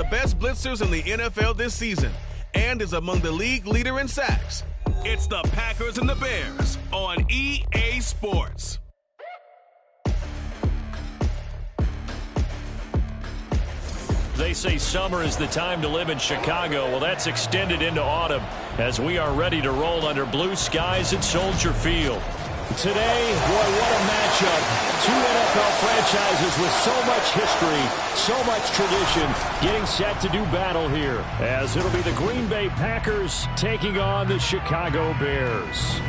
the best blitzers in the NFL this season and is among the league leader in sacks. It's the Packers and the Bears on EA Sports. They say summer is the time to live in Chicago. Well, that's extended into autumn as we are ready to roll under blue skies at Soldier Field. Today, boy, what a matchup. Two NFL franchises with so much history, so much tradition, getting set to do battle here, as it'll be the Green Bay Packers taking on the Chicago Bears.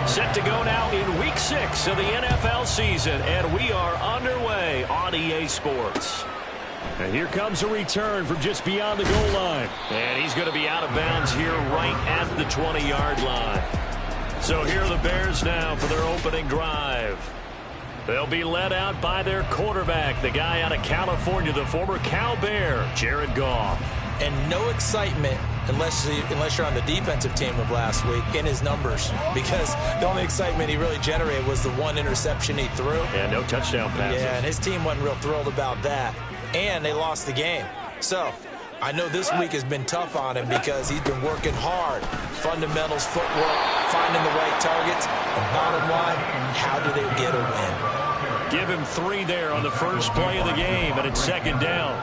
Set to go now in Week 6 of the NFL season, and we are underway on EA Sports. And here comes a return from just beyond the goal line. And he's going to be out of bounds here right at the 20-yard line. So here are the Bears now for their opening drive. They'll be led out by their quarterback, the guy out of California, the former Cal Bear, Jared Goff. And no excitement unless you're on the defensive team of last week in his numbers, because the only excitement he really generated was the one interception he threw. And no touchdown passes. Yeah, and his team wasn't real thrilled about that. And they lost the game. So I know this week has been tough on him because he's been working hard. Fundamentals, footwork, finding the right targets. And bottom line, how do they get a win? Give him 3 there on the first play of the game, and it's second down.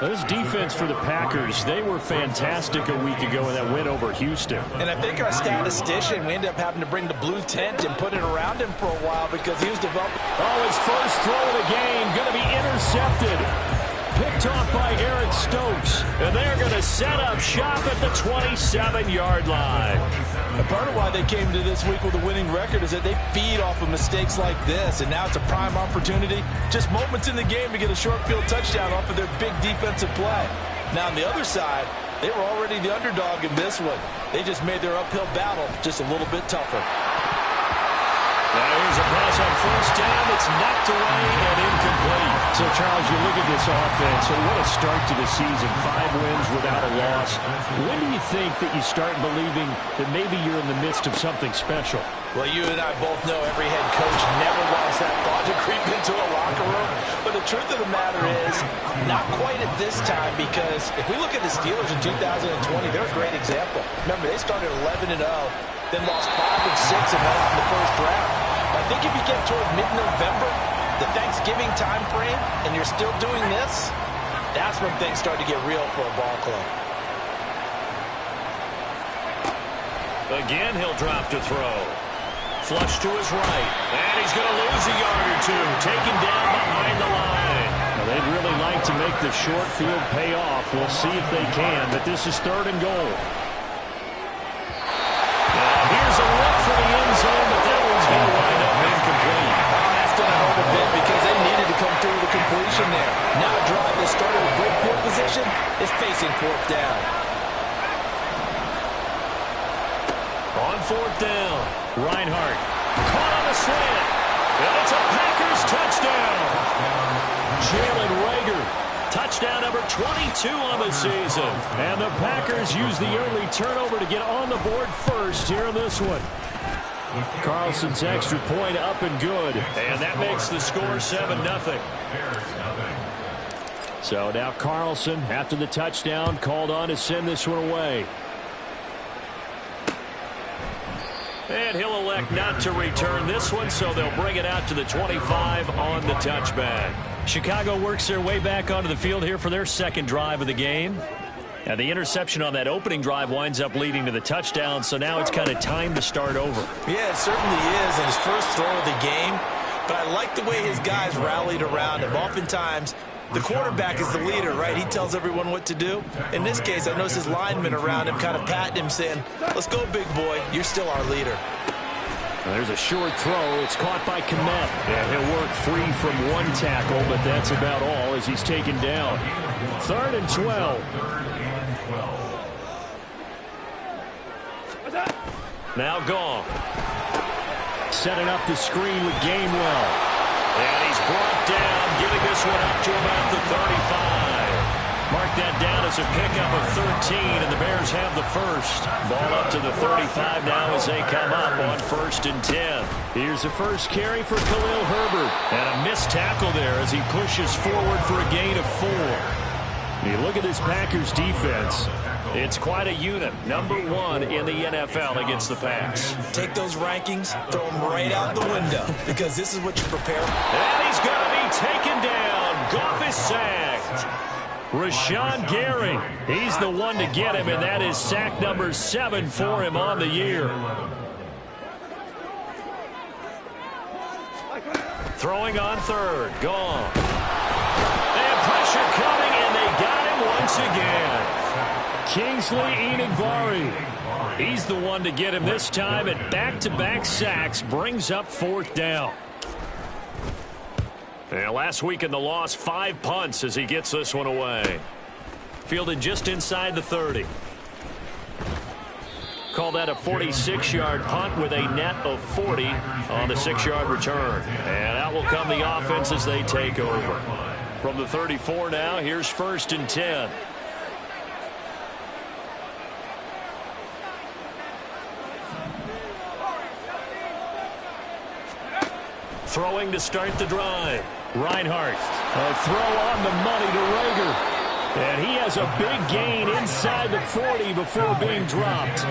This defense for the Packers, they were fantastic a week ago in that win over Houston. And I think our statistician, we ended up having to bring the blue tent and put it around him for a while because he was developing. Oh, his first throw of the game going to be intercepted. Picked off by Eric Stokes. And they're going to set up shop at the 27-yard line. And part of why they came to this week with a winning record is that they feed off of mistakes like this, and now it's a prime opportunity, just moments in the game to get a short field touchdown off of their big defensive play. Now on the other side, they were already the underdog in this one. They just made their uphill battle just a little bit tougher. Now here's a pass on first down. It's knocked away and incomplete. So, Charles, you look at this offense, and what a start to the season. 5 wins without a loss. When do you think that you start believing that maybe you're in the midst of something special? Well, you and I both know every head coach never wants that thought to creep into a locker room. But the truth of the matter is, not quite at this time, because if we look at the Steelers in 2020, they're a great example. Remember, they started 11-0, then lost 5 and 6 and went out in the first round. I think if you get toward mid-November, the Thanksgiving time frame, and you're still doing this, that's when things start to get real for a ball club. Again, he'll drop to throw. Flush to his right. And he's going to lose a yard or two. Taken down behind the line. Well, they'd really like to make the short field pay off. We'll see if they can, but this is 3rd and goal. Here's a look for the end zone, but that one's going to wind up incomplete. That's going to hurt a bit because they needed to come through the completion there. Now a drive that started with great field position is facing 4th down. On 4th down, Reinhardt caught on the slant, and it's a Packers touchdown. Jalen Reagor, touchdown number 22 on the season. And the Packers use the early turnover to get on the board first here in this one. Carlson's extra point up and good, and that makes the score 7-0. So now Carlson, after the touchdown, called on to send this one away. And he'll elect not to return this one, so they'll bring it out to the 25 on the touchback. Chicago works their way back onto the field here for their second drive of the game. And the interception on that opening drive winds up leading to the touchdown, so now it's kind of time to start over. Yeah, it certainly is, and his first throw of the game. But I like the way his guys rallied around him. Oftentimes, the quarterback is the leader, right? He tells everyone what to do. In this case, I noticed his linemen around him kind of patting him, saying, let's go, big boy. You're still our leader. Well, there's a short throw. It's caught by Kmet. And he'll work free from one tackle, but that's about all as he's taken down. 3rd and 12. Now Goff. Setting up the screen with Gainwell. And he's brought down, giving this one up to about the 35. Mark that down as a pickup of 13, and the Bears have the first. Ball up to the 35 now as they come up on 1st and 10. Here's the first carry for Khalil Herbert. And a missed tackle there as he pushes forward for a gain of 4. You look at this Packers defense. It's quite a unit. Number 1 in the NFL against the pass. Take those rankings, throw them right out the window, because this is what you prepare. And he's going to be taken down. Goff is sacked. Rashawn Gary, he's the one to get him, and that is sack number 7 for him on the year. Throwing on 3rd, gone. And pressure coming, and they got him once again. Kingsley Enagbari, he's the one to get him this time, and back-to-back sacks brings up 4th down. And last week in the loss, 5 punts as he gets this one away. Fielded just inside the 30. Call that a 46-yard punt with a net of 40 on the 6-yard return. And out will come the offense as they take over. From the 34 now, here's 1st and 10. Throwing to start the drive. Reinhardt. A throw on the money to Rager. And he has a big gain inside the 40 before being dropped.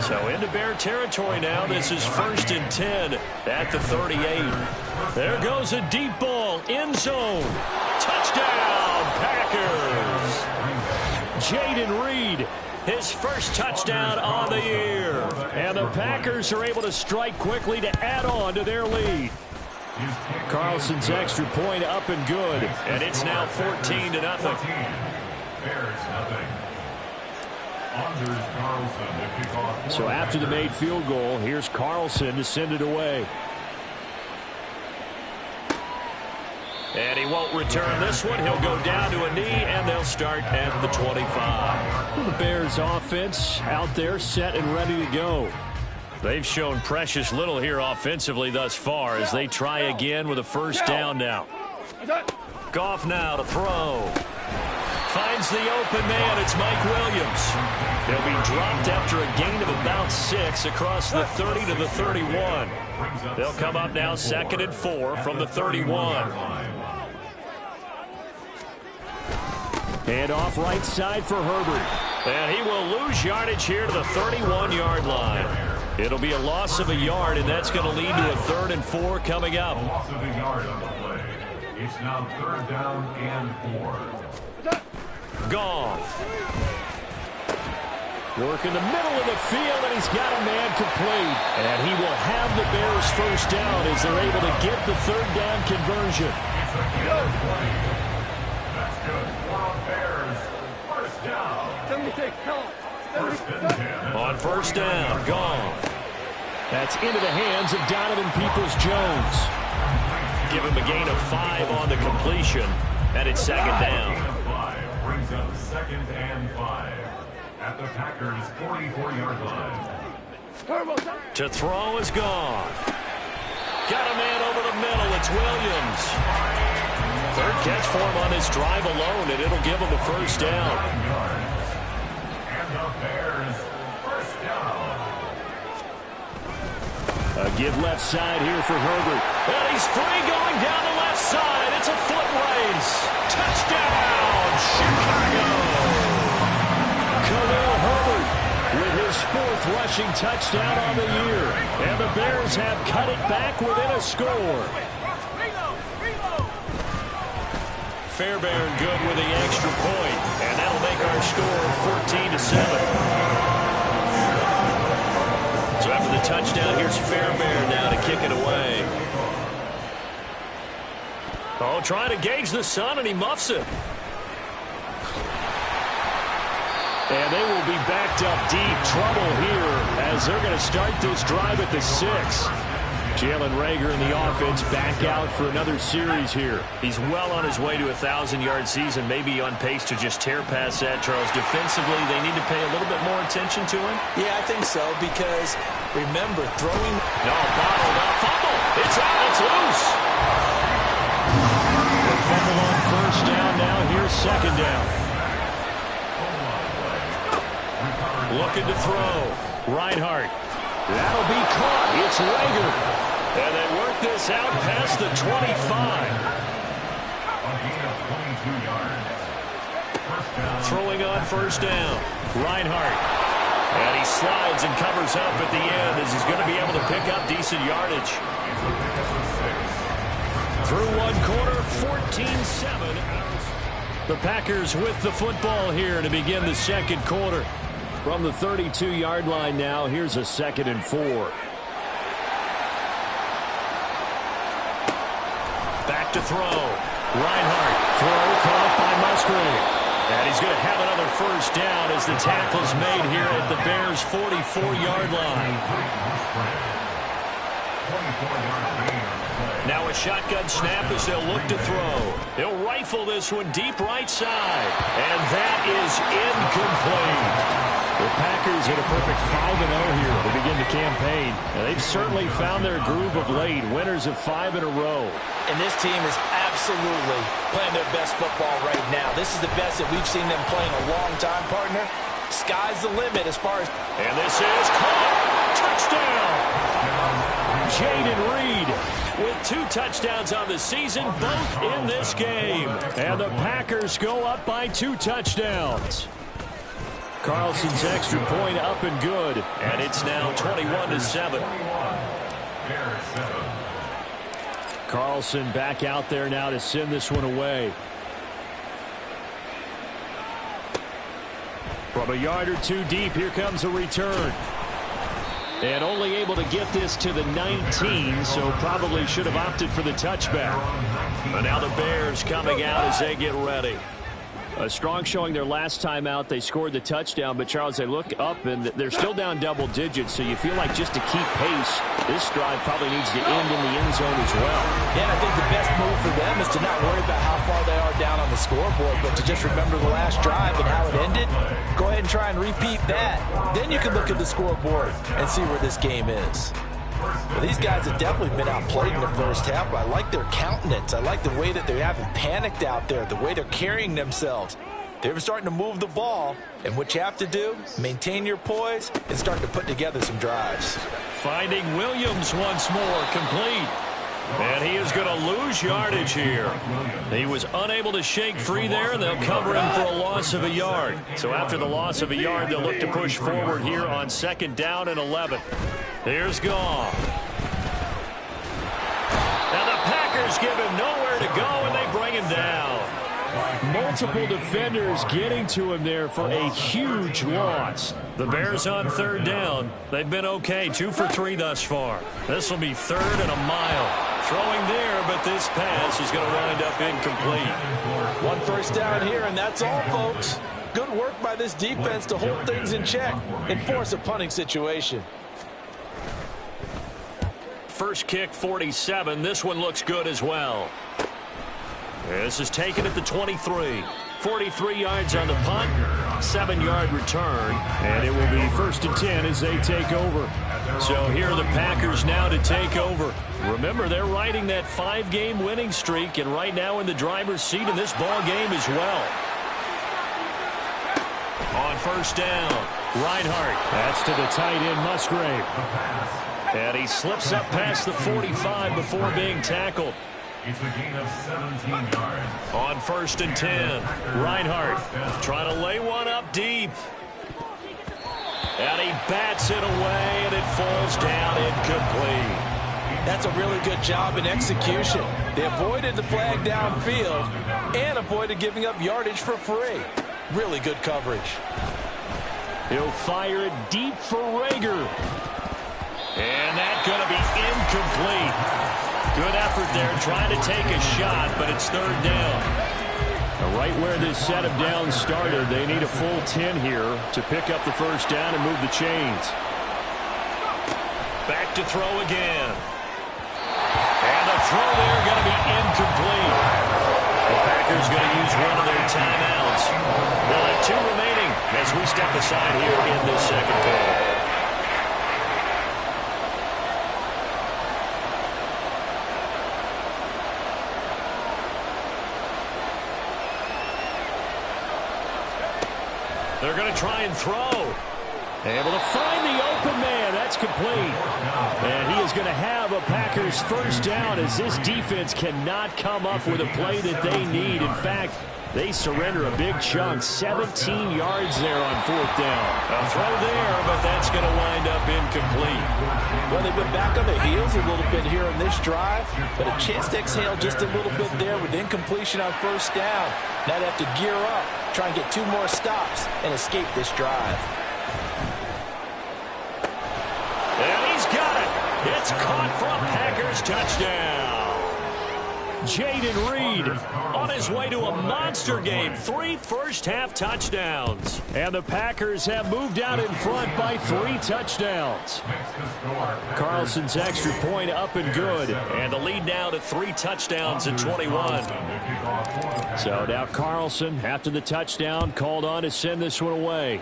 So into Bear territory now. This is 1st and 10 at the 38. There goes a deep ball. End zone. Touchdown, Packers. Jaden Reed, his first touchdown on the year. And the Packers are able to strike quickly to add on to their lead. Carlson's extra point up and good, and it's now 14-0. So after the made field goal, here's Carlson to send it away. And he won't return this one. He'll go down to a knee, and they'll start at the 25. Well, the Bears offense out there set and ready to go. They've shown precious little here offensively thus far as they try again with a 1st down now. Goff now to throw. Finds the open man. It's Mike Williams. He'll be dropped after a gain of about 6 across the 30 to the 31. They'll come up now 2nd and 4 from the 31. Hand off right side for Herbert. And he will lose yardage here to the 31-yard line. It'll be a loss of a yard, and that's going to lead to a 3rd and 4 coming up. Loss of a yard on the play. It's now 3rd down and 4. Goff. Work in the middle of the field, and he's got a man complete. And he will have the Bears 1st down as they're able to get the 3rd down conversion. It's a good play. That's good for Bears. 1st down. 76, tell him. 1st and 10. On 1st down, Goff. That's into the hands of Donovan Peoples-Jones. Give him a gain of 5 on the completion, and it's 2nd down. Brings up 2nd and 5 at the Packers' 44-yard line. To throw is Goff. Got a man over the middle. It's Williams. 3rd catch for him on this drive alone, and it'll give him a 1st down. And the Bears 1st down. A give left side here for Herbert. And he's free going down the left side. It's a foot race. Touchdown, Chicago. Khalil Herbert with his 4th rushing touchdown on the year. And the Bears have cut it back within a score. Fairbairn good with the extra point. And that'll make our score 14-7. So after the touchdown, here's Fairbairn now to kick it away. Oh, trying to gauge the sun, and he muffs it. And they will be backed up deep. Trouble here as they're going to start this drive at the 6. Jalen Reagor and the offense back out for another series here. He's well on his way to a 1,000-yard season, maybe on pace to just tear past that, Charles. Defensively, they need to pay a little bit more attention to him. Yeah, I think so, because remember, throwing... No, bottled up. Fumble. It's out. It's loose. The fumble on 1st down now. Here's 2nd down. Looking to throw. Reinhardt. That'll be caught. It's Rager. And they work this out past the 25. Throwing on first down. Reinhardt. And he slides and covers up at the end as he's going to be able to pick up decent yardage. Through one quarter, 14-7. The Packers with the football here to begin the second quarter. From the 32-yard line now, here's a 2nd and 4. Back to throw. Reinhardt. Throw caught by Musgrave. And he's going to have another first down as the tackle's made here at the Bears' 44-yard line. Now a shotgun snap as they'll look to throw. They'll rifle this one deep right side. And that is incomplete. The Packers hit a perfect 5-0 here to begin the campaign. And they've certainly found their groove of late. Winners of 5 in a row. And this team is absolutely playing their best football right now. This is the best that we've seen them play in a long time, partner. Sky's the limit as far as... And this is caught. Touchdown. Jaden Reed with 2 touchdowns on the season, both in this game. And the Packers go up by 2 touchdowns. Carlson's extra point up and good. And it's now 21-7. Carlson back out there now to send this one away. From a yard or 2 deep, here comes a return. And only able to get this to the 19, so probably should have opted for the touchback. And now the Bears coming out as they get ready. A strong showing their last time out. They scored the touchdown, but Charles, they look up and they're still down double digits, so you feel like just to keep pace, this drive probably needs to end in the end zone as well. Yeah, and I think the best move for them is to not worry about how far they are down on the scoreboard, but to just remember the last drive and how it ended. Go ahead and try and repeat that. Then you can look at the scoreboard and see where this game is. Well, these guys have definitely been outplayed in the first half, but I like their countenance. I like the way that they haven't panicked out there, the way they're carrying themselves. They're starting to move the ball, and what you have to do, maintain your poise and start to put together some drives. Finding Williams once more, complete. And he is going to lose yardage here. He was unable to shake free there, and they'll cover him for a loss of a yard. So after the loss of a yard, they'll look to push forward here on 2nd down and 11. Here's Goff. Now the Packers give him nowhere to go, and they bring him down. Multiple defenders getting to him there for a huge loss. The Bears on 3rd down. They've been okay, 2 for 3 thus far. This will be 3rd and a mile. Throwing there, but this pass is going to wind up incomplete. 1 first down here, and that's all, folks. Good work by this defense to hold things in check and force a punting situation. First kick, 47. This one looks good as well. This is taken at the 23. 43 yards on the punt, 7-yard return, and it will be 1st and 10 as they take over. So here are the Packers now to take over. Remember, they're riding that 5-game winning streak, and right now in the driver's seat in this ball game as well. On 1st down, Reinhardt. That's to the tight end, Musgrave. And he slips up past the 45 before being tackled. It's a gain of 17 yards. On 1st and 10, Reinhardt trying to lay one up deep. And he bats it away, and it falls down incomplete. That's a really good job in execution. They avoided the flag downfield and avoided giving up yardage for free. Really good coverage. He'll fire it deep for Rager. And that's going to be incomplete. Good effort there trying to take a shot, but it's 3rd down. Right where this set of downs started, they need a full 10 here to pick up the 1st down and move the chains. Back to throw again. And the throw there going to be incomplete. The Packers going to use one of their timeouts. They'll have 2 remaining as we step aside here in this second quarter. They're going to try and throw. Able to find the open man. That's complete. And he is going to have a Packers first down as this defense cannot come up with a play that they need. In fact, they surrender a big chunk, 17 yards there on fourth down. A throw there, but that's going to wind up incomplete. Well, they've been back on their heels a little bit here in this drive, but a chance to exhale just a little bit there with incompletion on first down. Now they have to gear up, try and get 2 more stops, and escape this drive. And he's got it. It's caught for a Packers touchdown. Jaden Reed on his way to a monster game. 3 first-half touchdowns. And the Packers have moved out in front by 3 touchdowns. Carlson's extra point up and good. And the lead now to 3 touchdowns in 21. So now Carlson, after the touchdown, called on to send this one away.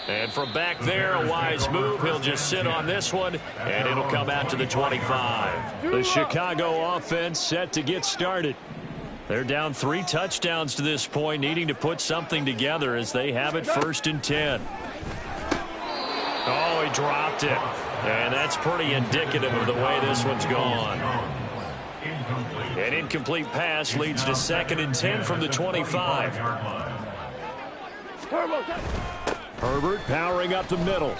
And from back there, a wise move. He'll just sit on this one, and it'll come out to the 25. The Chicago offense set to get started. They're down 3 touchdowns to this point, needing to put something together as they have it 1st and 10. Oh, he dropped it. And that's pretty indicative of the way this one's gone. An incomplete pass leads to 2nd and 10 from the 25. Herbert powering up the middle.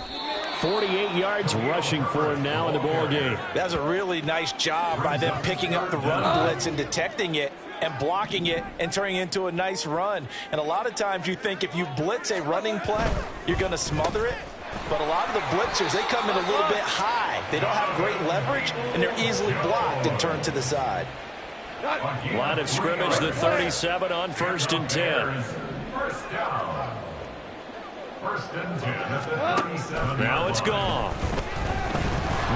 48 yards rushing for him now in the ball game. That's a really nice job by them picking up the run blitz and detecting it and blocking it and turning it into a nice run. And a lot of times you think if you blitz a running play, you're going to smother it. But a lot of the blitzers, they come in a little bit high. They don't have great leverage, and they're easily blocked and turned to the side. Line of scrimmage, the 37 on 1st and 10. First down. 1st and 10 at the 37. Now it's gone.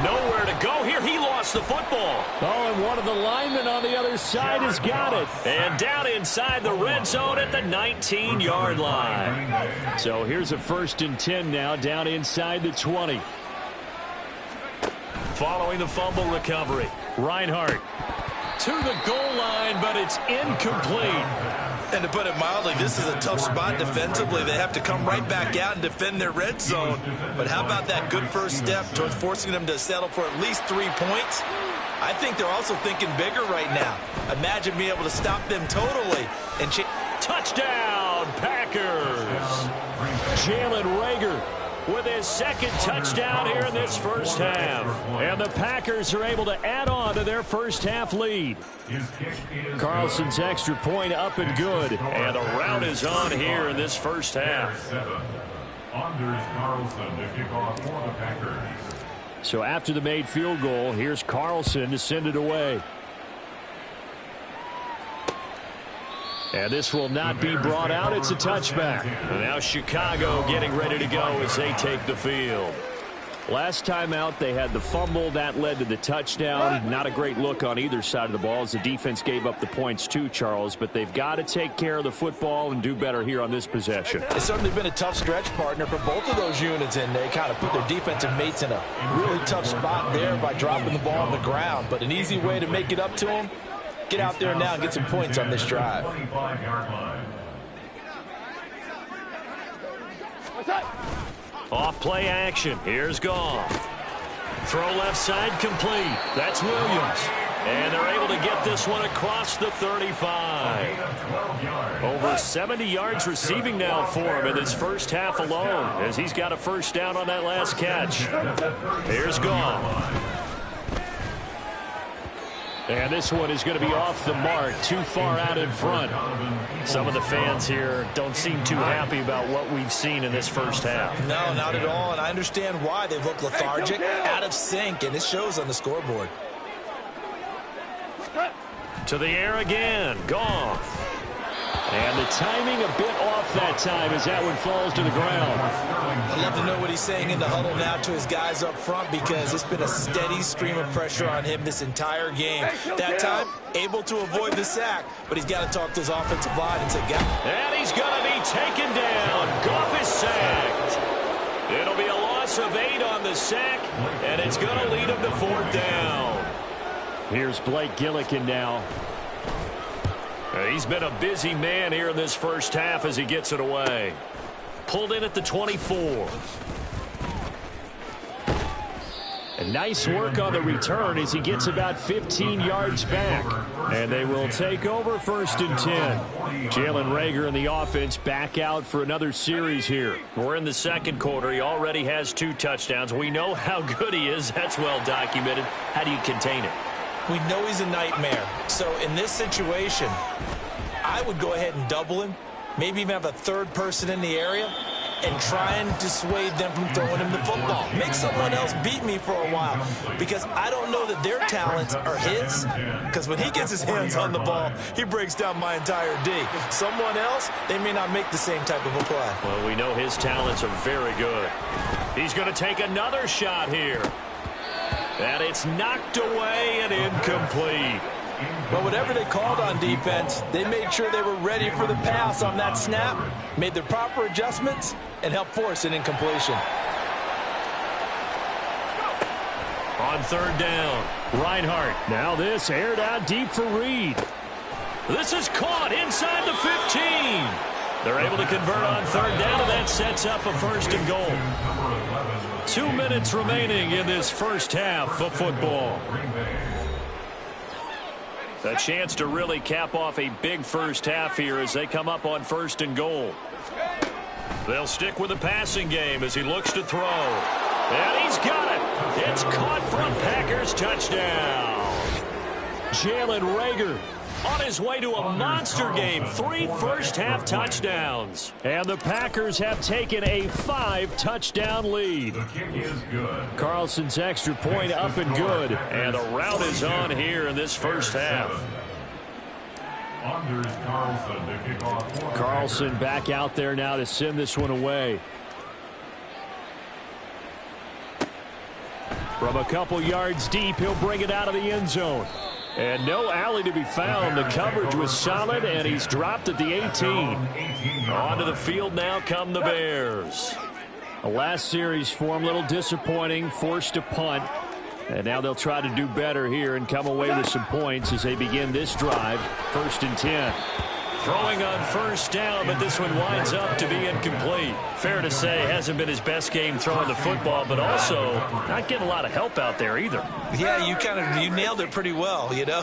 Nowhere to go here. He lost the football. Oh, and one of the linemen on the other side has got it. And down inside the red zone at the 19-yard line. So here's a 1st and 10 now, down inside the 20. Following the fumble recovery, Reinhardt to the goal line, but it's incomplete. And to put it mildly, this is a tough spot defensively. They have to come right back out and defend their red zone. But how about that good first step towards forcing them to settle for at least 3 points? I think they're also thinking bigger right now. Imagine being able to stop them totally. And touchdown, Packers! Jalen Reagor with his 2nd touchdown here in this first half. And the Packers are able to add on to their first half lead. Carlson's extra point up and good. And the route is on here in this first half. Anders Carlson to kick off for the Packers. So after the made field goal, here's Carlson to send it away. And this will not be brought out. It's a touchback. And now Chicago getting ready to go as they take the field. Last time out, they had the fumble. That led to the touchdown. Not a great look on either side of the ball as the defense gave up the points too, Charles. But they've got to take care of the football and do better here on this possession. It's certainly been a tough stretch, partner, for both of those units. And they kind of put their defensive mates in a really tough spot there by dropping the ball on the ground. But an easy way to make it up to them, get out there now and get some points on this drive. 25-yard line. Off play action. Here's Goff. Throw left side complete. That's Williams. And they're able to get this one across the 35. Over 70 yards receiving now for him in this first half alone as he's got a first down on that last catch. Here's Goff. And this one is going to be off the mark, too far out in front. Some of the fans here don't seem too happy about what we've seen in this first half. No, not at all, and I understand why. They look lethargic, out of sync, and it shows on the scoreboard. To the air again, Goff. And the timing a bit off that time as that one falls to the ground. I'd love to know what he's saying in the huddle now to his guys up front because it's been a steady stream of pressure on him this entire game. That time, able to avoid the sack, but he's got to talk to his offensive line and say, and he's going to be taken down. Goff is sacked. It'll be a loss of 8 on the sack, and it's going to lead him to 4th down. Here's Blake Gillikin now. He's been a busy man here in this first half as he gets it away. pulled in at the 24. And nice work on the return as he gets about 15 yards back. And they will take over 1st and 10. Jalen Reagor and the offense back out for another series here. We're in the second quarter. He already has 2 touchdowns. We know how good he is. That's well documented. How do you contain it? We know he's a nightmare. So in this situation, I would go ahead and double him. Maybe even have a third person in the area and try and dissuade them from throwing him the football. Make someone else beat me for a while, because I don't know that their talents are his, because when he gets his hands on the ball, he breaks down my entire D. Someone else, they may not make the same type of a play. Well, we know his talents are very good. He's going to take another shot here. And it's knocked away and incomplete. But whatever they called on defense, they made sure they were ready for the pass on that snap, made the proper adjustments, and helped force an incompletion. On 3rd down, Reinhardt. Now this aired out deep for Reed. This is caught inside the 15. They're able to convert on 3rd down, and that sets up a 1st and goal. 2 minutes remaining in this first half of football. A chance to really cap off a big first half here as they come up on 1st and goal. They'll stick with the passing game as he looks to throw. And he's got it. It's caught for a Packers touchdown. Jalen Reagor on his way to a monster game. 3 first-half touchdowns. And the Packers have taken a 5-touchdown lead. The kick is good. Carlson's extra point up and good. And the route is on here in this first half. Anders Carlson to kick off. Carlson back out there now to send this one away. From a couple yards deep, he'll bring it out of the end zone. And no alley to be found. The coverage was solid, and he's dropped at the 18. Onto the field now come the Bears. The last series for him, a little disappointing, forced to punt. And now they'll try to do better here and come away with some points as they begin this drive. 1st and 10. Throwing on 1st down, but this one winds up to be incomplete. Fair to say, hasn't been his best game throwing the football, but also not getting a lot of help out there either. Yeah, you nailed it pretty well, you know.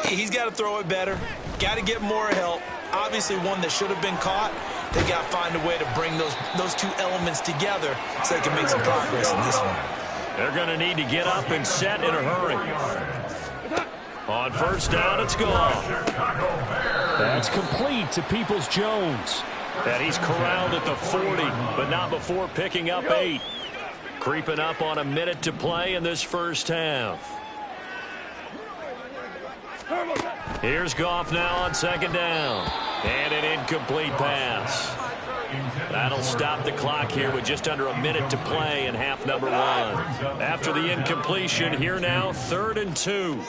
He's got to throw it better, got to get more help. Obviously one that should have been caught. They got to find a way to bring those 2 elements together so they can make some progress in this one. They're going to need to get up and set in a hurry. On 1st down, it's gone. That's complete to Peoples-Jones. And he's corralled at the 40, but not before picking up 8. Creeping up on a minute to play in this first half. Here's Goff now on 2nd down. And an incomplete pass. That'll stop the clock here with just under a minute to play in half number 1. After the incompletion, here now, 3rd and 2.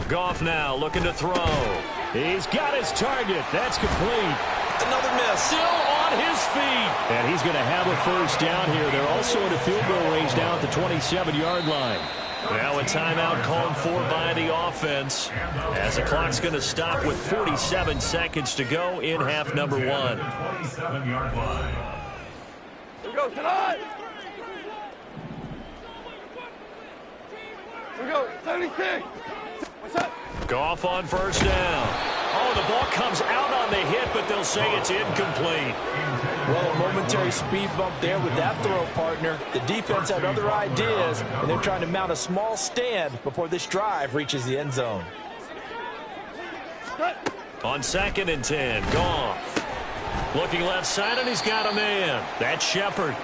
Goff now looking to throw. He's got his target. That's complete. Another miss. Still on his feet. And he's going to have a 1st down here. They're also in a field goal range down at the 27-yard line. Now a timeout called for by the offense as the clock's going to stop with 47 seconds to go in half number 1. 27-yard line. Here we go, tonight. Here we go, 76. What's up? Goff on 1st down. Oh, the ball comes out on the hit, but they'll say it's incomplete. Well, a momentary speed bump there with that throw, partner. The defense had other ideas, and they're trying to mount a small stand before this drive reaches the end zone. On 2nd and 10, Goff. Looking left side, and he's got a man. That's Shepard.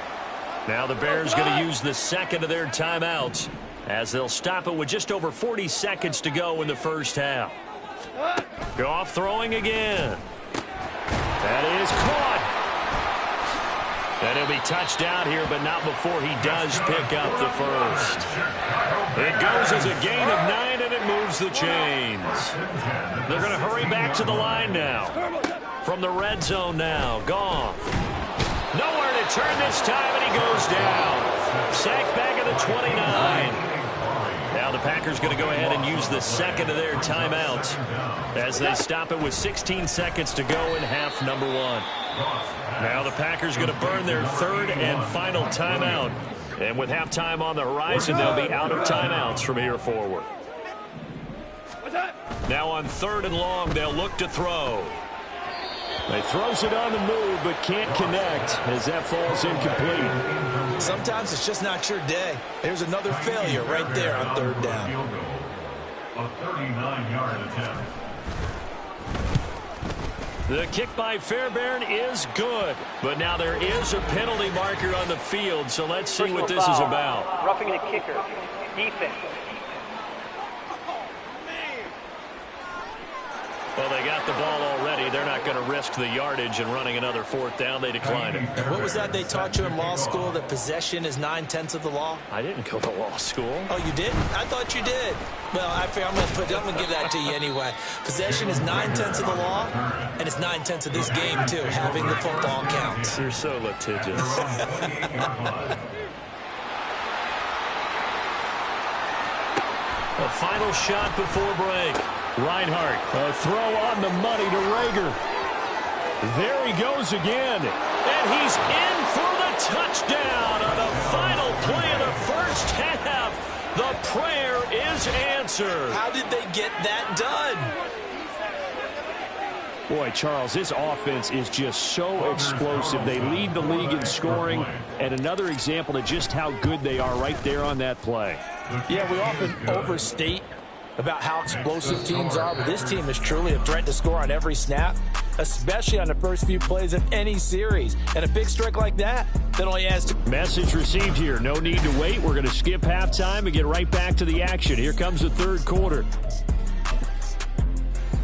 Now the Bears going to use the second of their timeouts as they'll stop it with just over 40 seconds to go in the first half. Goff throwing again. That is caught. And he'll be touched out here, but not before he does pick up the 1st. It goes as a gain of 9, and it moves the chains. They're going to hurry back to the line now. From the red zone now, Goff. Nowhere to turn this time, and he goes down. Sacked back at the 29. Now the Packers going to go ahead and use the second of their timeouts as they stop it with 16 seconds to go in half number 1. Now the Packers going to burn their third and final timeout. And with halftime on the horizon, they'll be out of timeouts from here forward. Now on 3rd and long, they'll look to throw. They throws it on the move, but can't connect as that falls incomplete. Sometimes it's just not your day. There's another failure right there on 3rd down. A 39-yard attempt. The kick by Fairbairn is good, but now there is a penalty marker on the field, so let's see what this is about. Roughing the kicker. Defense. Well, they got the ball already. They're not going to risk the yardage and running another 4th down. They declined it. And what was that they taught you in law school, that possession is 9/10 of the law? I didn't go to law school. Oh, you didn't? I thought you did. Well, I'm going to give that to you anyway. Possession is 9/10 of the law, and it's 9/10 of this game, too. Having the football counts. You're so litigious. A final shot before break. Reinhardt, a throw on the money to Rager. There he goes again. And he's in for the touchdown on the final play of the first half. The prayer is answered. How did they get that done? Boy, Charles, this offense is just so explosive. They lead the league in scoring, and another example of just how good they are right there on that play. Yeah, we often overstate about how explosive teams are, but this team is truly a threat to score on every snap, especially on the first few plays of any series. And a big strike like that only adds to... Message received here. No need to wait. We're going to skip halftime and get right back to the action. Here comes the 3rd quarter.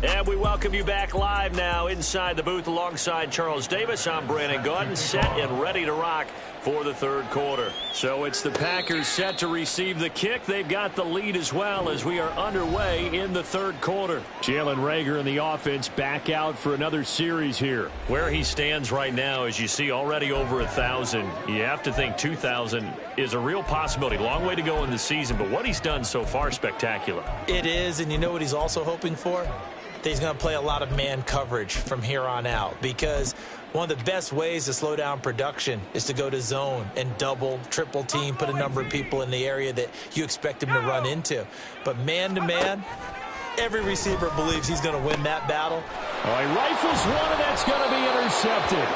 And we welcome you back live now inside the booth alongside Charles Davis. I'm Brandon Gaudin, set and ready to rock for the 3rd quarter. So it's the Packers set to receive the kick. They've got the lead as well as we are underway in the 3rd quarter. Jalen Rager and the offense back out for another series here. Where he stands right now, as you see, already over 1,000. You have to think 2,000 is a real possibility. Long way to go in the season, but what he's done so far, spectacular. It is, and you know what he's also hoping for? That he's going to play a lot of man coverage from here on out, because one of the best ways to slow down production is to go to zone and double, triple team, put a number of people in the area that you expect him to run into. But man-to-man, every receiver believes he's going to win that battle. Oh, he rifles one, and that's going to be intercepted.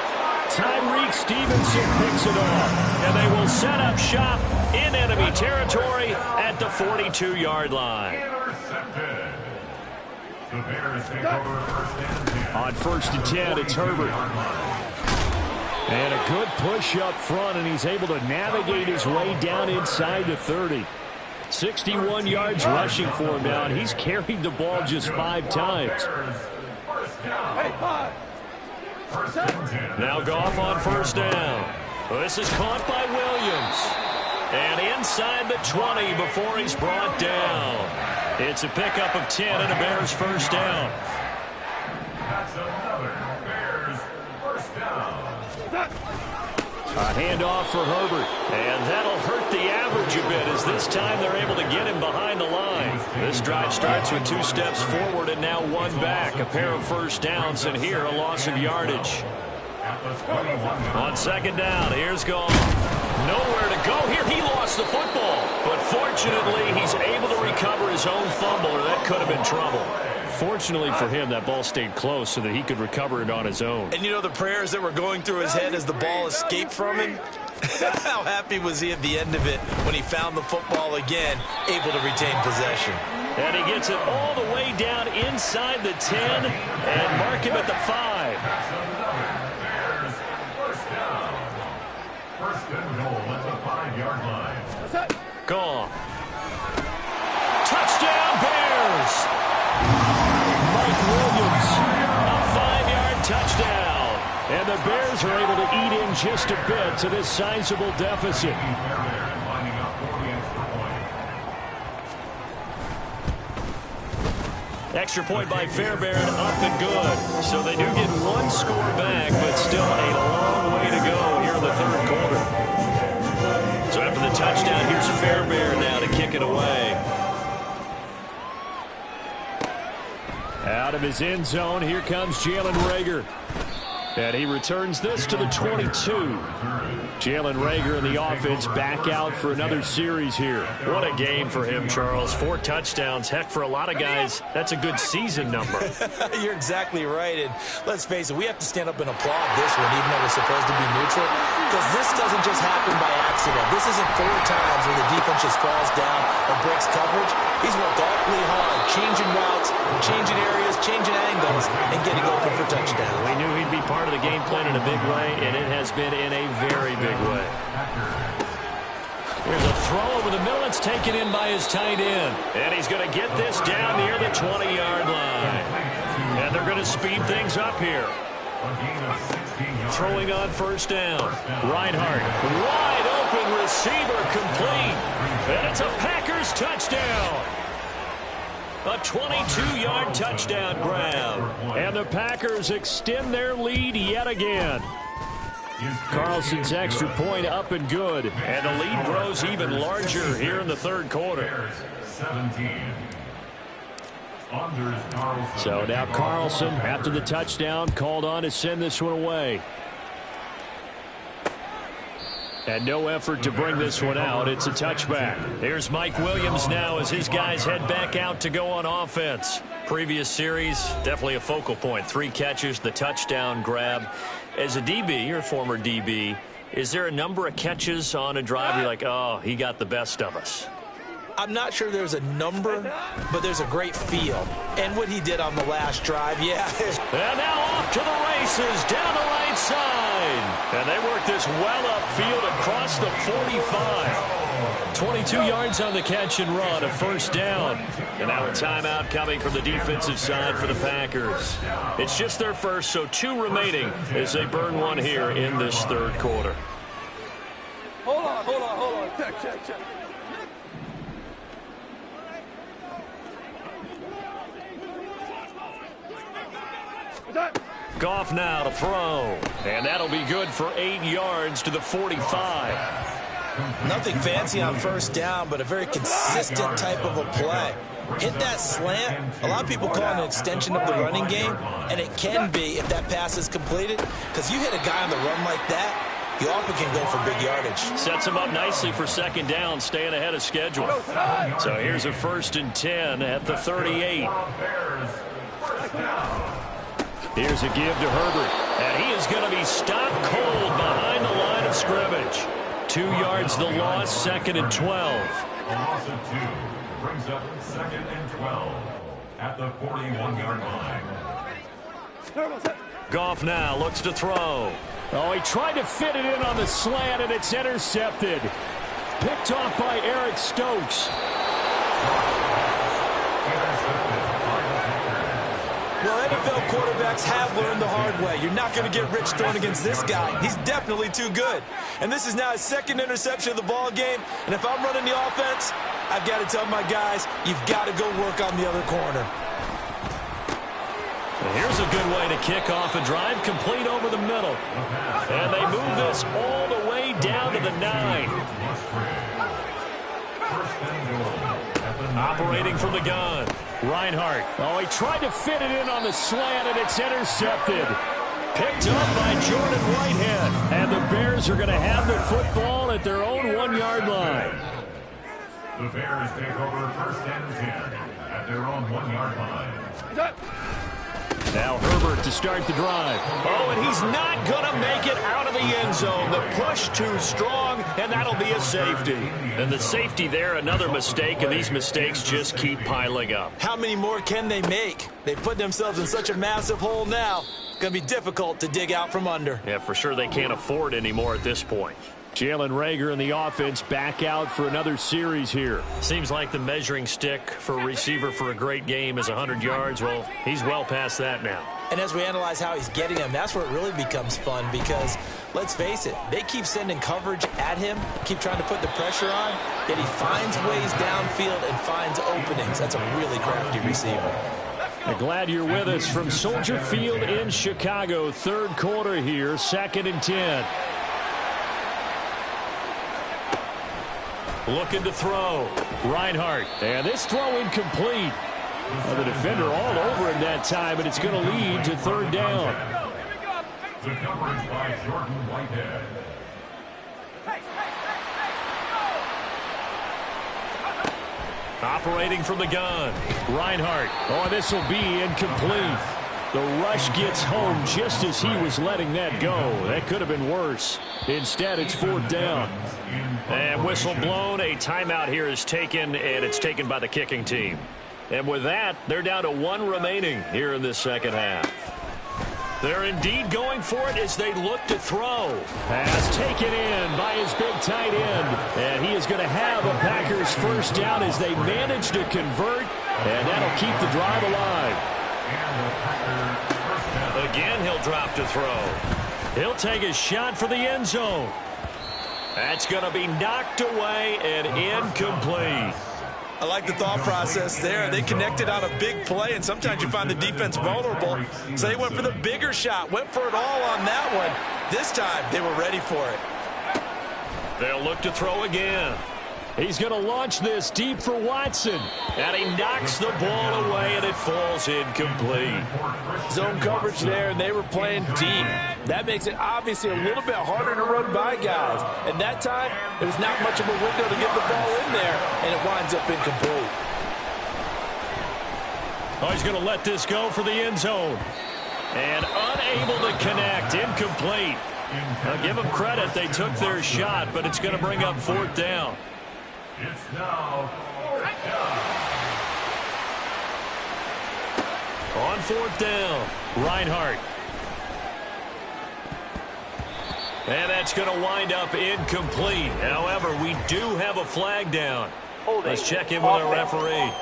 Tyreek Stevenson picks it off, and they will set up shop in enemy territory at the 42-yard line. Intercepted. The Bears take over 1st and 10. On 1st and 10, it's Herbert. And a good push up front, and he's able to navigate his way down inside the 30. 61 yards rushing for him now, and he's carried the ball just 5 times. Now Goff on 1st down. This is caught by Williams. And inside the 20 before he's brought down. It's a pickup of 10 and a Bears 1st down. That's another Bears 1st down. A handoff for Herbert. And that'll hurt the average a bit as this time they're able to get him behind the line. This drive starts with 2 steps forward and now 1 back. A pair of 1st downs, and here a loss of yardage. On 2nd down, here's Goff. Nowhere to go here. He lost the football. But fortunately, he's able to recover his own fumble, or that could have been trouble. Fortunately for him, that ball stayed close so that he could recover it on his own. And you know the prayers that were going through his head as the ball escaped from him? How happy was he at the end of it when he found the football again, able to retain possession? And he gets it all the way down inside the 10 and mark him at the 5. First and goal at the 5-yard line. Gone. Touchdown, Bears! Mike Williams, a 5-yard touchdown. And the Bears are able to eat in just a bit to this sizable deficit. Extra point by Fairbairn, up and good. So they do get 1 score back, but still a long way to go here in the 3rd quarter. So after the touchdown, here's Fairbairn now to kick it away. Out of his end zone, here comes Jalen Reagor. And he returns this to the 22. Jalen Reagor and the offense back out for another series here. What a game for him, Charles. 4 touchdowns. Heck, for a lot of guys, that's a good season number. You're exactly right. And let's face it, we have to stand up and applaud this one, even though we're supposed to be neutral, because this doesn't just happen by accident. This isn't 4 times where the defense just falls down or breaks coverage. He's worked awfully hard, changing routes, changing areas, changing angles, and getting open for touchdowns. We knew he'd be part of the game plan in a big way, and it has been in a very big way. Here's a throw over the middle. It's taken in by his tight end. And he's going to get this down near the 20-yard line. And they're going to speed things up here. Throwing on first down. Reinhardt, wide open receiver, complete. And it's a Packers touchdown. A 22-yard touchdown grab. And the Packers extend their lead yet again. Carlson's extra point up and good. And the lead grows even larger here in the third quarter. 17. So now Carlson, after the touchdown, called on to send this one away. And no effort to bring this one out. It's a touchback. Here's Mike Williams now as his guys head back out to go on offense. Previous series, definitely a focal point. 3 catches, the touchdown grab. As a DB, or former DB, is there a number of catches on a drive you're like, oh, he got the best of us? I'm not sure there's a number, but there's a great feel. And what he did on the last drive, yeah. And now off to the races down the right side. And they work this well upfield across the 45. 22 yards on the catch and run, a first down. And now a timeout coming from the defensive side for the Packers. It's just their first, so 2 remaining as they burn one here in this third quarter. Hold on. Check. Goff now to throw. And that'll be good for 8 yards to the 45. Nothing fancy on first down, but a very consistent type of a play. Hit that slant. A lot of people call it an extension of the running game, and it can be if that pass is completed, because you hit a guy on the run like that, you often can go for big yardage. Sets him up nicely for second down, staying ahead of schedule. So here's a 1st and 10 at the 38. Here's a give to Herbert, and he is going to be stopped cold behind the line of scrimmage. 2 yards the loss, 2nd and 12. A loss of 2 brings up 2nd and 12 at the 41-yard line. Goff now looks to throw. Oh, he tried to fit it in on the slant, and it's intercepted. Picked off by Eric Stokes. Well, NFL quarterbacks have learned the hard way. You're not going to get rich throwing against this guy. He's definitely too good. And this is now his 2nd interception of the ball game. And if I'm running the offense, I've got to tell my guys, you've got to go work on the other corner. And here's a good way to kick off a drive, complete over the middle. And they move this all the way down to the 9. Operating from the gun. Reinhardt. Oh, he tried to fit it in on the slant, and it's intercepted. Picked up by Jordan Whitehead. And the Bears are going to have the football at their own 1-yard line. The Bears take over 1st and 10 at their own 1-yard line. Now Herbert to start the drive. Oh, and he's not going to make it out of the end zone. The push too strong, and that'll be a safety. And the safety there, another mistake, and these mistakes just keep piling up. How many more can they make? They put themselves in such a massive hole now. It's going to be difficult to dig out from under. Yeah, for sure they can't afford anymore at this point. Jalen Reagor and the offense back out for another series here. Seems like the measuring stick for a receiver for a great game is 100 yards. Well, he's well past that now. And as we analyze how he's getting them, that's where it really becomes fun because, let's face it, they keep sending coverage at him, keep trying to put the pressure on, yet he finds ways downfield and finds openings. That's a really crafty receiver. I'm glad you're with us from Soldier Field in Chicago. Third quarter here, 2nd and 10. Looking to throw. Reinhardt. And this throw incomplete. The defender all over him that time, and it's going to lead to third down. The coverage by Jordan Whitehead. Operating from the gun, Reinhardt. Oh, this will be incomplete. The rush gets home just as he was letting that go. That could have been worse. Instead, it's fourth down. And whistle blown. A timeout here is taken, and it's taken by the kicking team. And with that, they're down to one remaining here in this second half. They're indeed going for it as they look to throw. Pass taken in by his big tight end. And he is going to have a Packers first down as they manage to convert. And that'll keep the drive alive. Again, he'll drop to throw. He'll take a shot for the end zone. That's going to be knocked away and incomplete. I like the thought process there. They connected on a big play, and sometimes you find the defense vulnerable. So they went for the bigger shot, went for it all on that one. This time, they were ready for it. They'll look to throw again. He's going to launch this deep for Watson. And he knocks the ball away, and it falls incomplete. Zone coverage there, and they were playing deep. That makes it obviously a little bit harder to run by guys. And that time, it was not much of a window to get the ball in there, and it winds up incomplete. Oh, he's going to let this go for the end zone. And unable to connect, incomplete. Now give them credit, they took their shot, but it's going to bring up fourth down. It's now fourth down. On fourth down, Reinhardt. And that's going to wind up incomplete. However, we do have a flag down. Let's check in with our referee.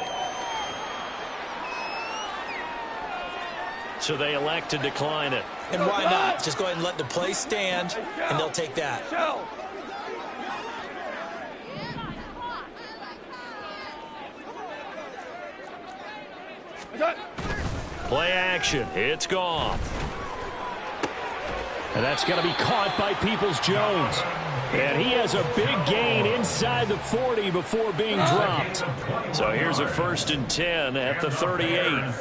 So they elect to decline it. And why not? Just go ahead and let the play stand, and they'll take that. Play action. It's gone. And that's going to be caught by Peoples-Jones. And he has a big gain inside the 40 before being dropped. So here's a 1st and 10 at the 38.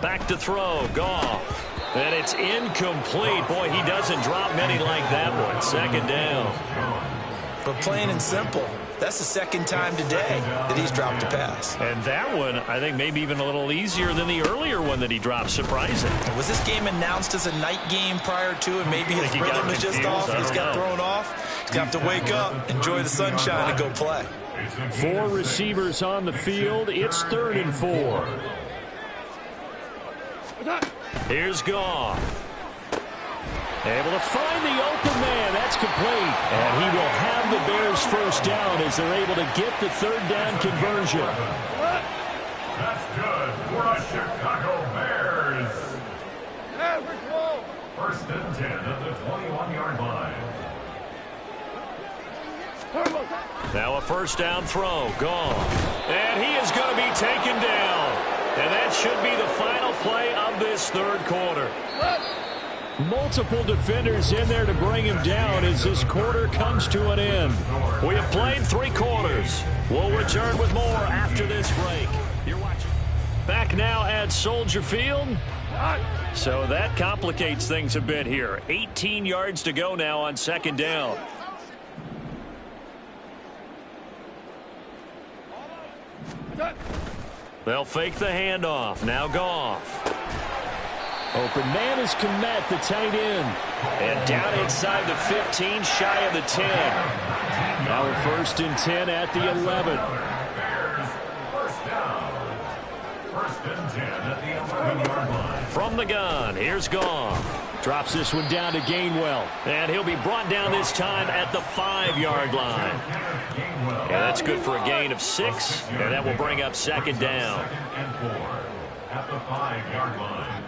Back to throw. Goff. And it's incomplete. Boy, he doesn't drop many like that one. Second down. But plain and simple, that's the second time today that he's dropped a pass. And that one, I think, maybe even a little easier than the earlier one that he dropped. Surprising. Was this game announced as a night game prior to, and maybe his rhythm is just off? He's got thrown off. He's got to wake up, enjoy the sunshine, and go play. 4 receivers on the field. It's 3rd and 4. Here's Goff. Able to find the open man. That's complete. And he will have the Bears first down as they're able to get the 3rd down conversion. That's good for the Chicago Bears. First and 10 at the 21-yard line. Now a first down throw. Goff. And he is going to be taken down. And that should be the final play of this third quarter. Multiple defenders in there to bring him down as this quarter comes to an end. We have played 3 quarters. We'll return with more after this break. You're watching. Back now at Soldier Field. So that complicates things a bit here. 18 yards to go now on second down. They'll fake the handoff. Now Goff. Open man is Kmet, the tight end. And down inside the 15, shy of the 10. Now a 1st and 10 at the 11. First down. First and 10 at the 11-yard line. From the gun, here's Goff. Drops this one down to Gainwell. And he'll be brought down this time at the 5-yard line. Yeah, that's good for a gain of 6. And that will bring up second down. Second and 4 at the 5-yard line.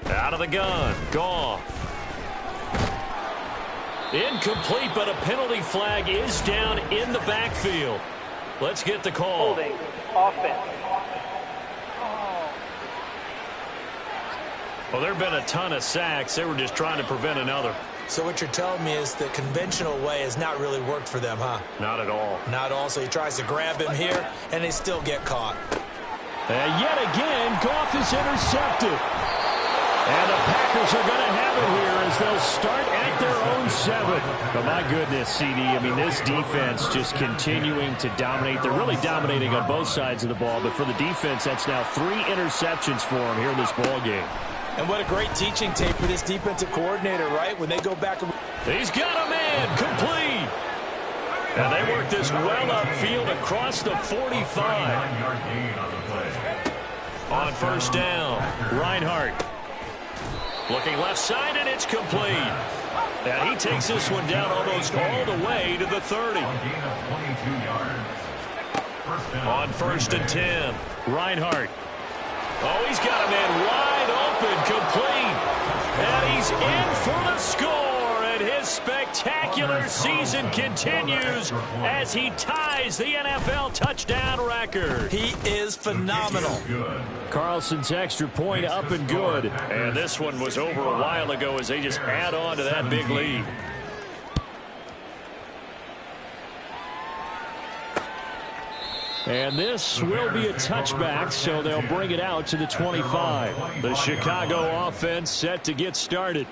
Out of the gun, Goff. Incomplete, but a penalty flag is down in the backfield. Let's get the call. Holding. Offense. Well, there have been a ton of sacks. They were just trying to prevent another. So what you're telling me is the conventional way has not really worked for them, huh? Not at all. Not all. So he tries to grab him here, and they still get caught. And yet again, Goff is intercepted. And the Packers are going to have it here as they'll start at their own 7. But my goodness, CD, I mean, this defense just continuing to dominate. They're really dominating on both sides of the ball. But for the defense, that's now 3 interceptions for them here in this ball game. And what a great teaching tape for this defensive coordinator, right? When they go back. He's got a man complete. And they work this well upfield across the 45. On first down, Reinhardt. looking left side, and it's complete. And he takes this one down almost all the way to the 30. On first and 10, Reinhardt. oh, he's got a man wide open, complete. And he's in for the score. And his spectacular season continues as he ties the NFL touchdown record. He is phenomenal. Carlson's extra point up and good. And this one was over a while ago as they just add on to that big lead. And this will be a touchback, so they'll bring it out to the 25. The Chicago offense set to get started.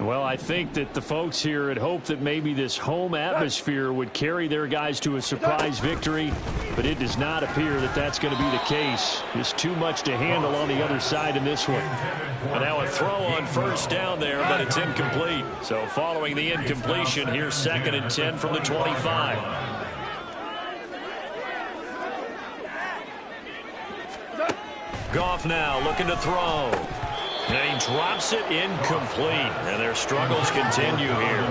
Well, I think that the folks here had hoped that maybe this home atmosphere would carry their guys to a surprise victory, but it does not appear that that's going to be the case. Just too much to handle on the other side in this one. And now a throw on first down there, but it's incomplete. So following the incompletion, here's 2nd and 10 from the 25. Goff now looking to throw. And he drops it incomplete. And their struggles continue here.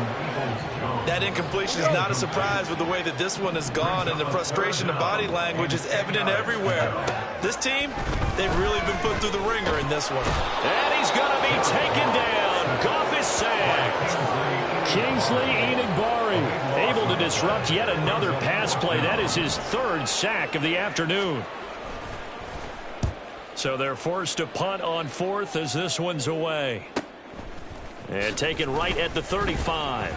That incompletion is not a surprise with the way that this one has gone, and the frustration of body language is evident everywhere. This team, they've really been put through the ringer in this one. And he's going to be taken down. Goff is sacked. Kingsley Enagbari Able to disrupt yet another pass play. That is his 3rd sack of the afternoon. So they're forced to punt on 4th as this one's away. And taken right at the 35.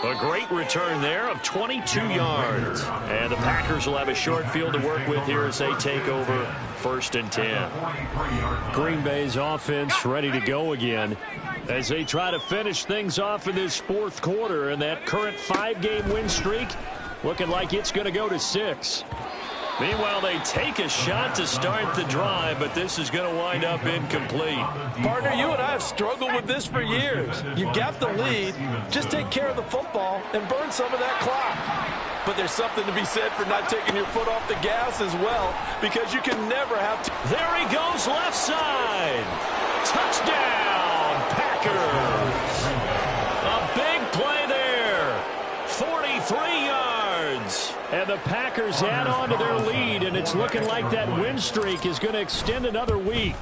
A great return there of 22 yards. And the Packers will have a short field to work with here as they take over 1st and 10. Green Bay's offense ready to go again as they try to finish things off in this 4th quarter. And that current 5-game win streak looking like it's going to go to 6. Meanwhile, they take a shot to start the drive, but this is going to wind up incomplete. Partner, you and I have struggled with this for years. You've got the lead. Just take care of the football and burn some of that clock. But there's something to be said for not taking your foot off the gas as well, because you can never have to. There he goes left side. Touchdown, Packers. A big play there. 43 yards. And the Packers add on to their lead, and it's looking like that win streak is going to extend another week.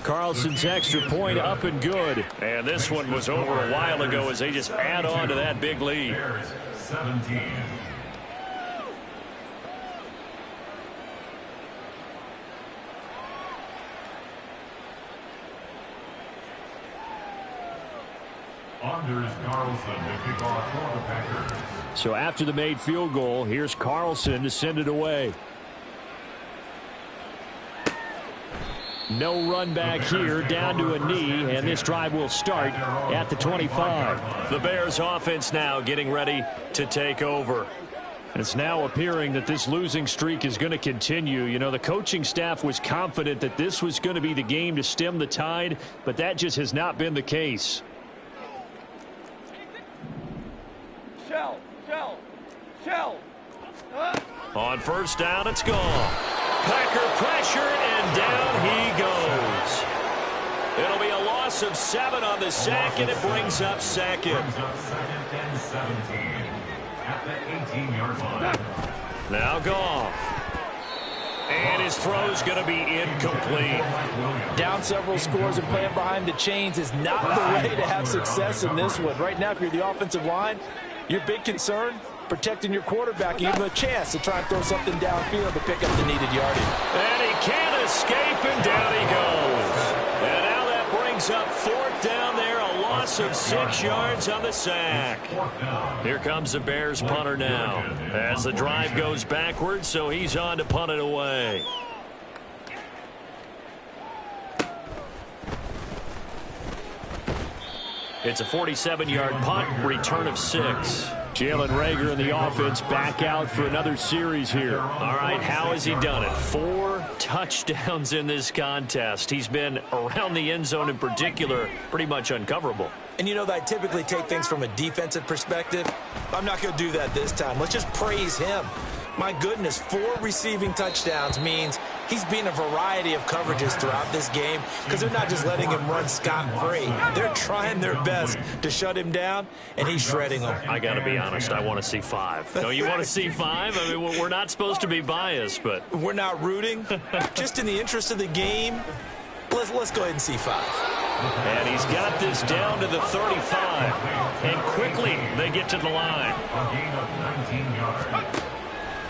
Carlson's extra point up and good. And this one was over a while ago as they just add on to that big lead. 17. Anders Carlson to kick off for the Packers. So after the made field goal, here's Carlson to send it away. No run back here, down to a knee, and this drive will start at the 25. The Bears offense now getting ready to take over. It's now appearing that this losing streak is going to continue. You know, the coaching staff was confident that this was going to be the game to stem the tide, but that just has not been the case. Shell. On first down, it's gone. Packer pressure, and down he goes. It'll be a loss of 7 on the sack, and it brings up 2nd. Brings up 2nd and 17 at the 18-yard line. Now Goff. And his throw's going to be incomplete. Down several scores and playing behind the chains is not the way to have success in this one. Right now, if you're the offensive line, your big concern, protecting your quarterback, give him a chance to try and throw something downfield to pick up the needed yardage. And he can't escape, and down he goes. And now that brings up 4th loss of 6 yards on the sack. Here comes the Bears punter now as the drive goes backwards, so he's on to punt it away. It's a 47-yard punt, return of 6. Jalen Reagor and the offense back out for another series here. All right, how has he done it? 4 touchdowns in this contest. He's been around the end zone in particular, pretty much uncoverable. And you know that I typically take things from a defensive perspective. I'm not going to do that this time. Let's just praise him. My goodness, 4 receiving touchdowns means he's been a variety of coverages throughout this game because they're not just letting him run scot-free. They're trying their best to shut him down, and he's shredding them. I got to be honest, I want to see 5. Don't you want to see 5? I mean, we're not supposed to be biased, but... We're not rooting. Just in the interest of the game, let's go ahead and see 5. And he's got this down to the 35. And quickly, they get to the line. A gain of 19 yards.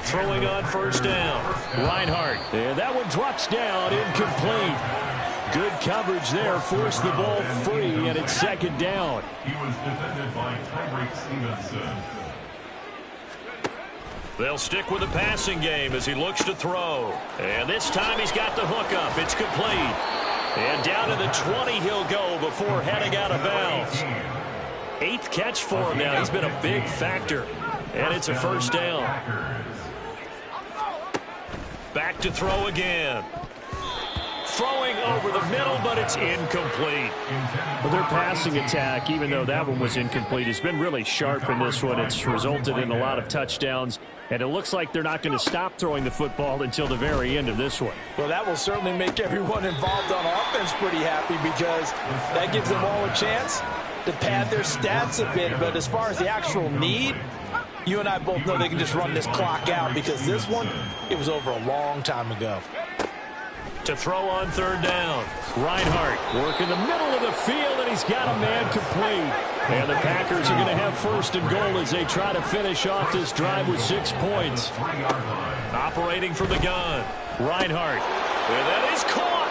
Throwing on first down. Reinhardt. And that one drops down, incomplete. Good coverage there, forced the ball free, and it's second down. He was defended by Tyreek Stevenson. They'll stick with the passing game as he looks to throw. And this time he's got the hook up. It's complete. And down to the 20 he'll go before heading out of bounds. 8th catch for him now. He's been a big factor. And it's a first down. Back to throw again. Throwing over the middle, but it's incomplete. Well, their passing attack, even though that one was incomplete, has been really sharp in this one. It's resulted in a lot of touchdowns, and it looks like they're not going to stop throwing the football until the very end of this one. Well, that will certainly make everyone involved on offense pretty happy because that gives them all a chance to pad their stats a bit. But as far as the actual need, you and I both know they can just run this clock out because this one, it was over a long time ago. To throw on third down. Reinhardt working the middle of the field, and he's got a man complete. And the Packers are going to have first and goal as they try to finish off this drive with 6 points. Operating from the gun. Reinhardt. And that is caught.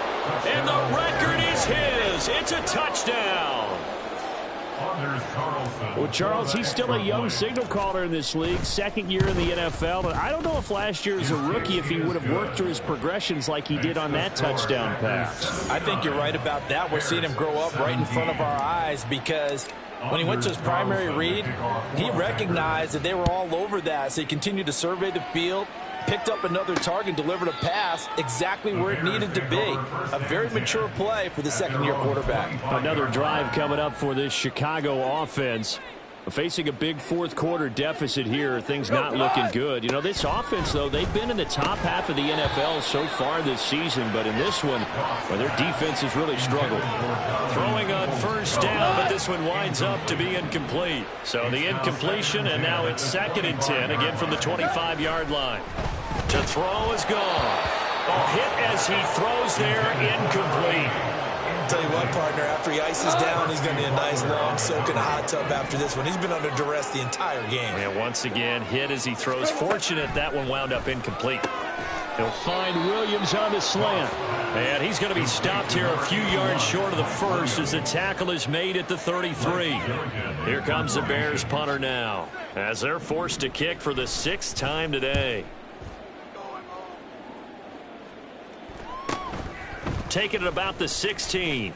And the record is his. It's a touchdown. Well, Charles, he's still a young signal caller in this league, 2nd year in the NFL, but I don't know if last year as a rookie if he would have worked through his progressions like he did on that touchdown pass. I think you're right about that. We're seeing him grow up right in front of our eyes because when he went to his primary read, he recognized that they were all over that, so he continued to survey the field, picked up another target, delivered a pass exactly where it needed to be. A very mature play for the 2nd-year quarterback. Another drive coming up for this Chicago offense. Facing a big 4th-quarter deficit here, things not looking good. You know, this offense, though, they've been in the top half of the NFL so far this season, but in this one, well, their defense has really struggled. Throwing on first down, but this one winds up to be incomplete. So the incompletion, and now it's 2nd and 10, again from the 25-yard line. To throw is gone. A hit as he throws there, incomplete. Tell you what, partner, after he ices down, he's going to need a nice long soak in a hot tub after this one. He's been under duress the entire game. And once again, hit as he throws. Fortunate that one wound up incomplete. He'll find Williams on the slant. And he's going to be stopped here a few yards short of the first as the tackle is made at the 33. Here comes the Bears punter now as they're forced to kick for the 6th time today. Taking it about the 16.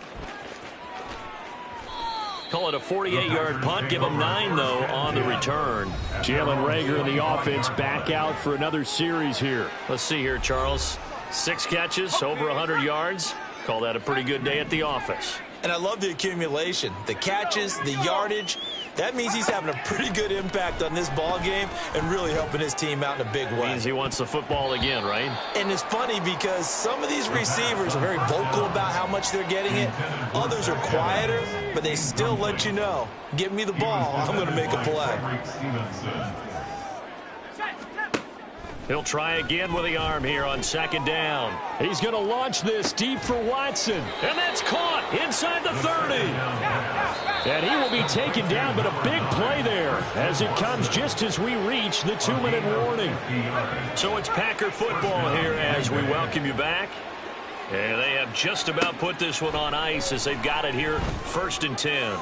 Call it a 48-yard punt. Give them 9, though, on the return. Jalen Reagor and the offense back out for another series here. Let's see here, Charles. 6 catches, over 100 yards. Call that a pretty good day at the office. And I love the accumulation. The catches, the yardage. That means he's having a pretty good impact on this ball game and really helping his team out in a big way. Means he wants the football again, right? And it's funny because some of these receivers are very vocal about how much they're getting it. Others are quieter, but they still let you know, give me the ball, I'm going to make a play. He'll try again with the arm here on 2nd down. He's going to launch this deep for Watson. And that's caught inside the 30. And he will be taken down, but a big play there as it comes just as we reach the 2-minute warning. So it's Packer football here as we welcome you back. And they have just about put this one on ice as they've got it here 1st and 10.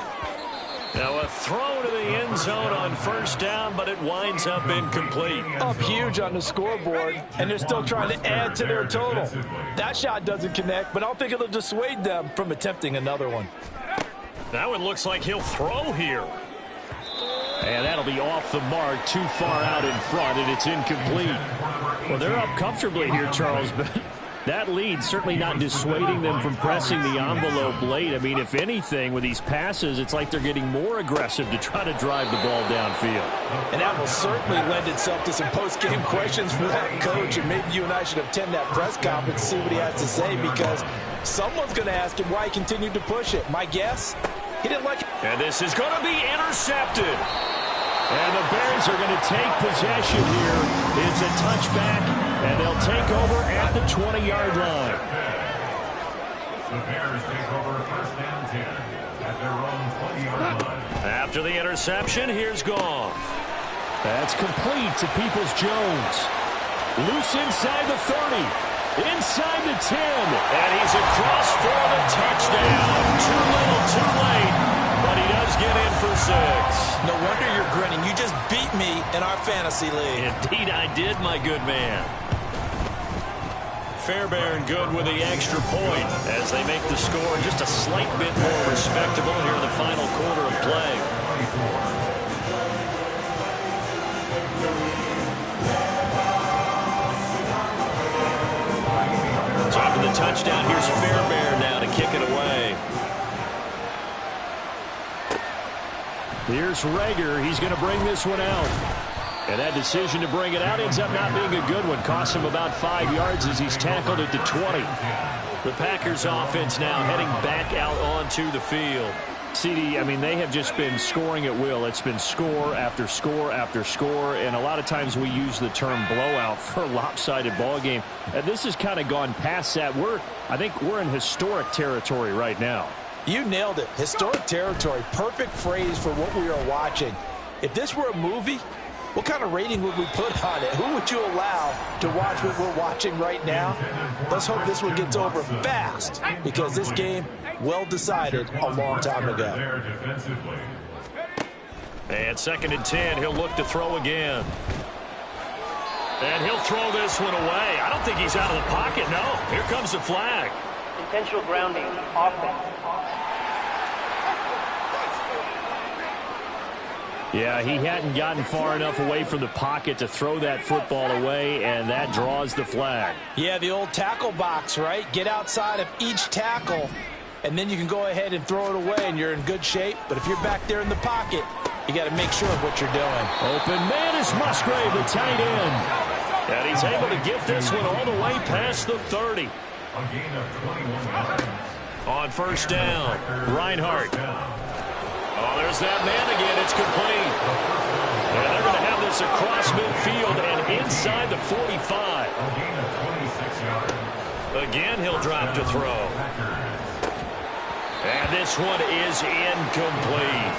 Now a throw to the end zone on first down, but it winds up incomplete. Up huge on the scoreboard, and they're still trying to add to their total. That shot doesn't connect, but I don't think it'll dissuade them from attempting another one. Now it looks like he'll throw here. And that'll be off the mark, too far out in front, and it's incomplete. Well, they're up comfortably here, Charles, but that lead certainly not dissuading them from pressing the envelope late. I mean, if anything, with these passes, it's like they're getting more aggressive to try to drive the ball downfield. And that will certainly lend itself to some post-game questions for that coach, and maybe you and I should attend that press conference and see what he has to say, because someone's going to ask him why he continued to push it. My guess, he didn't like it. And this is going to be intercepted. And the Bears are going to take possession here. It's a touchback, and they'll take over at the 20-yard line. The Bears take over first and 10 at their own 20-yard line. After the interception, here's Goff. That's complete to Peoples-Jones. Loose inside the 30. Inside the 10. And he's across for the touchdown. Too little, too late. But he does get in for 6. No wonder you're grinning. You just beat me in our fantasy league. Indeed I did, my good man. Fairbairn good with the extra point as they make the score just a slight bit more respectable here in the final quarter of play. So after the touchdown, here's Fairbairn now to kick it away. Here's Rager. He's going to bring this one out. And that decision to bring it out ends up not being a good one. Costs him about 5 yards as he's tackled at the 20. The Packers offense now heading back out onto the field. CD, I mean, they have just been scoring at will. It's been score after score after score, and a lot of times we use the term blowout for a lopsided ball game. And this has kind of gone past that. I think we're in historic territory right now. You nailed it. Historic territory. Perfect phrase for what we are watching. If this were a movie, what kind of rating would we put on it? Who would you allow to watch what we're watching right now? Let's hope this one gets over fast, because this game, well decided a long time ago. And 2nd and 10, he'll look to throw again. And he'll throw this one away. I don't think he's out of the pocket, no. Here comes the flag. Intentional grounding, offense. Yeah, he hadn't gotten far enough away from the pocket to throw that football away, and that draws the flag. Yeah, the old tackle box, right? Get outside of each tackle, and then you can go ahead and throw it away, and you're in good shape. But if you're back there in the pocket, you got to make sure of what you're doing. Open man is Musgrave, the tight end. And he's able to get this one all the way past the 30. A gain of 21 yards. On first down, Reinhardt. Oh, there's that man again. It's complete. And they're going to have this across midfield and inside the 45. A gain of 26 yards. Again, he'll drop to throw. And this one is incomplete.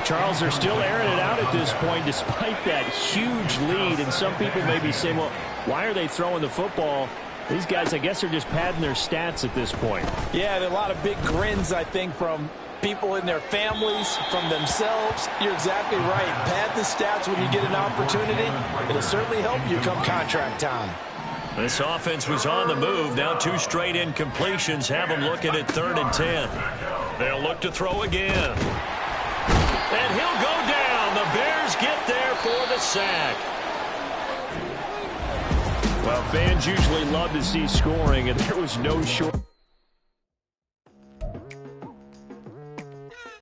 Charles, they're still airing it out at this point despite that huge lead. And some people may be saying, well, why are they throwing the football? These guys, I guess, are just padding their stats at this point. Yeah, there are a lot of big grins, I think, from people in their families, from themselves. You're exactly right. Pad the stats when you get an opportunity. It'll certainly help you come contract time. This offense was on the move. Now 2 straight incompletions have them looking at 3rd and 10. They'll look to throw again. And he'll go down. The Bears get there for the sack. Well, fans usually love to see scoring, and there was no short.